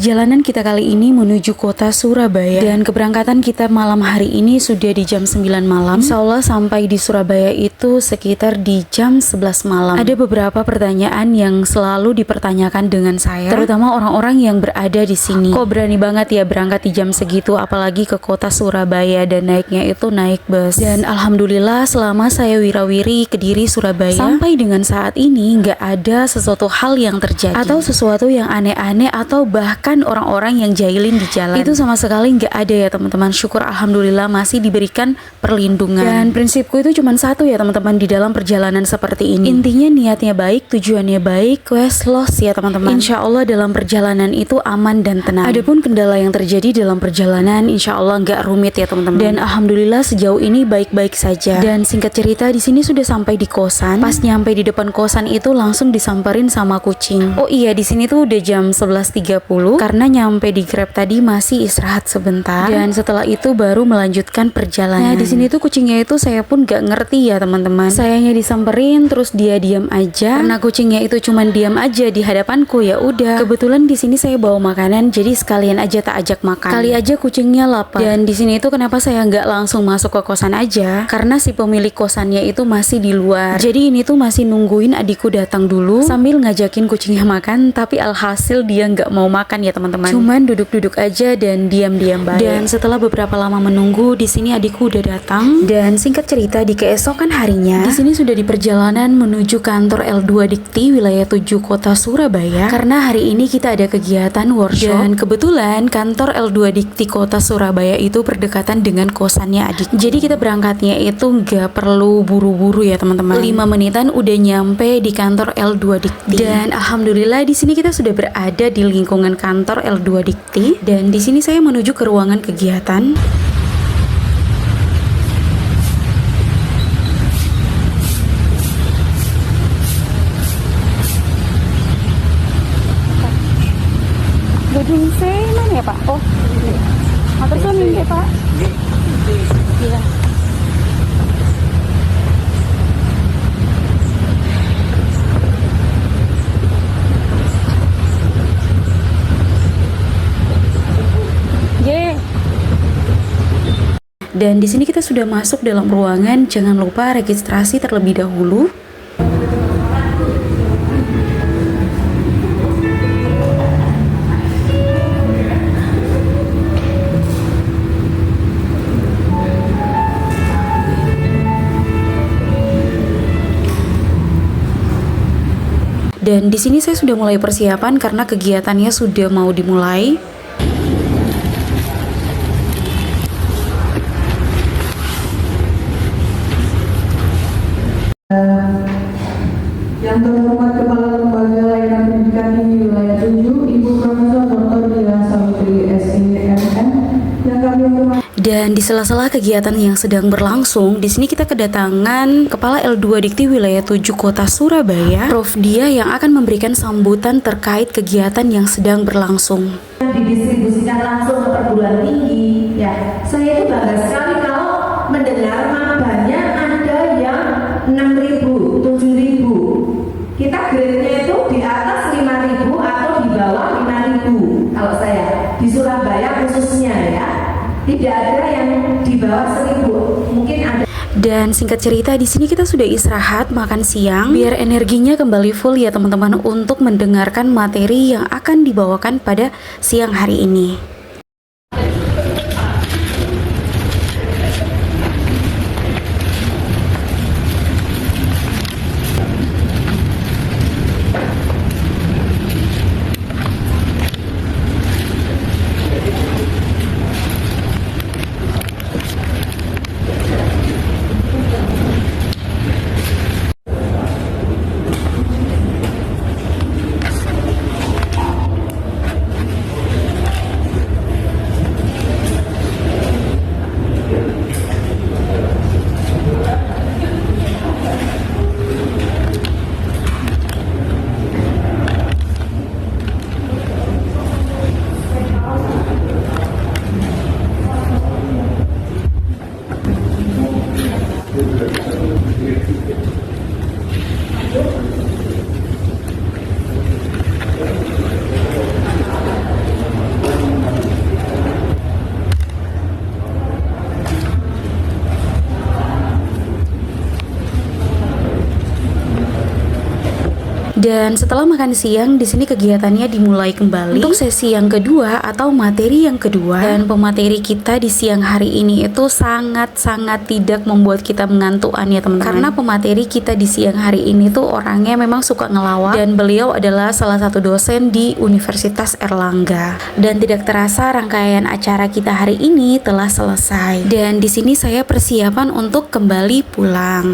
Perjalanan kita kali ini menuju kota Surabaya, dan keberangkatan kita malam hari ini sudah di jam 9 malam. Insya Allah sampai di Surabaya itu sekitar di jam 11 malam. Ada beberapa pertanyaan yang selalu dipertanyakan dengan saya, terutama orang-orang yang berada di sini. Kok berani banget ya berangkat di jam segitu, apalagi ke kota Surabaya, dan naiknya itu naik bus. Dan alhamdulillah selama saya wirawiri Kediri Surabaya sampai dengan saat ini nggak ada sesuatu hal yang terjadi atau sesuatu yang aneh-aneh atau bahkan orang-orang yang jahilin di jalan. Itu sama sekali nggak ada ya teman-teman. Syukur alhamdulillah masih diberikan perlindungan. Dan prinsipku itu cuma satu ya teman-teman di dalam perjalanan seperti ini. Intinya niatnya baik, tujuannya baik, quest loss ya teman-teman. Insya Allah dalam perjalanan itu aman dan tenang. Adapun kendala yang terjadi dalam perjalanan insya Allah nggak rumit ya teman-teman. Dan alhamdulillah sejauh ini baik-baik saja. Dan singkat cerita di sini sudah sampai di kosan. Pas nyampe di depan kosan itu langsung disamperin sama kucing. Oh iya, di sini tuh udah jam 11.30 karena nyampe di Grab tadi masih istirahat sebentar, dan setelah itu baru melanjutkan perjalanan. Nah di sini tuh kucingnya itu saya pun gak ngerti ya teman-teman. Sayanya disamperin terus dia diam aja. Karena kucingnya itu cuman diam aja di hadapanku, ya udah. Kebetulan di sini saya bawa makanan, jadi sekalian aja tak ajak makan. Kali aja kucingnya lapar. Dan di sini itu kenapa saya nggak langsung masuk ke kosan aja? Karena si pemilik kosannya itu masih di luar. Jadi ini tuh masih nungguin adikku datang dulu sambil ngajakin kucingnya makan, tapi alhasil dia nggak mau makan ya teman-teman. Cuman duduk-duduk aja dan diam-diam baik. Dan setelah beberapa lama menunggu, di sini adikku udah datang. Dan singkat cerita di keesokan harinya, di sini sudah di perjalanan menuju kantor L2 Dikti wilayah 7 kota Surabaya. Karena hari ini kita ada kegiatan workshop. Dan kebetulan kantor L2 Dikti kota Surabaya itu berdekatan dengan kosannya adik. Jadi kita berangkatnya itu nggak perlu buru-buru ya teman-teman. 5 menitan udah nyampe di kantor L2 Dikti. Dan alhamdulillah di sini kita sudah berada di lingkungan kantor L2 Dikti, dan di sini saya menuju ke ruangan kegiatan. Gedung C mana ya Pak? Oh, atur suami ya Pak. Iya. Dan di sini kita sudah masuk dalam ruangan. Jangan lupa registrasi terlebih dahulu. Dan di sini saya sudah mulai persiapan karena kegiatannya sudah mau dimulai. Yang terhormat Kepala Lembaga Layanan Pendidikan Tinggi Wilayah 7, Ibu Profesor Dr. Dian Savitri SIMN, yang kami hormati. Dan di sela-sela kegiatan yang sedang berlangsung, di sini kita kedatangan Kepala L2 Dikti wilayah 7 kota Surabaya, Prof. Dia, yang akan memberikan sambutan terkait kegiatan yang sedang berlangsung. Didistribusikan langsung ke perguruan tinggi, ya. Saya itu bangga sekali kalau mendengar mabanya ada yang 6.000, 7.000. Kita grade-nya itu di atas 5.000 atau di bawah 5.000. Kalau saya di Surabaya khususnya ya. Tidak ada yang di bawah 1.000. Mungkin ada. Dan singkat cerita di sini kita sudah istirahat makan siang biar energinya kembali full ya teman-teman untuk mendengarkan materi yang akan dibawakan pada siang hari ini. Dan setelah makan siang, di sini kegiatannya dimulai kembali untuk sesi yang kedua atau materi yang kedua. Dan pemateri kita di siang hari ini itu sangat-sangat tidak membuat kita mengantukan ya teman-teman. Karena pemateri kita di siang hari ini tuh orangnya memang suka ngelawak, dan beliau adalah salah satu dosen di Universitas Erlangga. Dan tidak terasa rangkaian acara kita hari ini telah selesai. Dan di sini saya persiapan untuk kembali pulang.